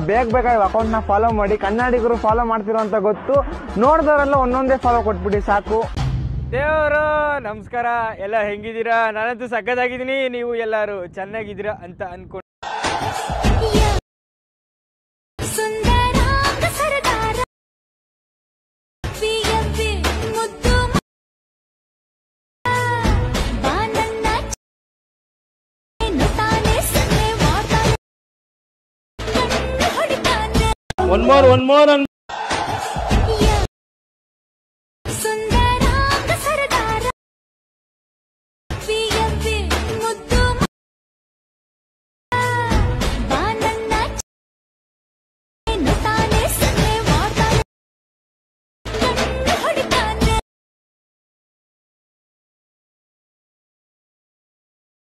ಬಂದಿದೆ. ಬೇಗ ಅಕೌಂಟ್ ನ ಫಾಲೋ ಮಾಡಿ. ಕನ್ನಡಿಗರು ಫಾಲೋ ಮಾಡ್ತಿರೋ ಅಂತ ಗೊತ್ತು, ನೋಡಿದವರೆಲ್ಲ ಒಂದೊಂದೇ ಫಾಲೋ ಕೊಟ್ಬಿಡಿ ಸಾಕು. ದೇವರು ನಮಸ್ಕಾರ, ಎಲ್ಲ ಹೆಂಗಿದ್ದೀರಾ? ನಾನಂತೂ ಸಕ್ಕತ್ತಾಗಿದ್ದೀನಿ, ನೀವು ಎಲ್ಲರೂ ಚೆನ್ನಾಗಿದ್ದೀರಾ ಅಂತ ಅನ್ಕೊಂಡು one more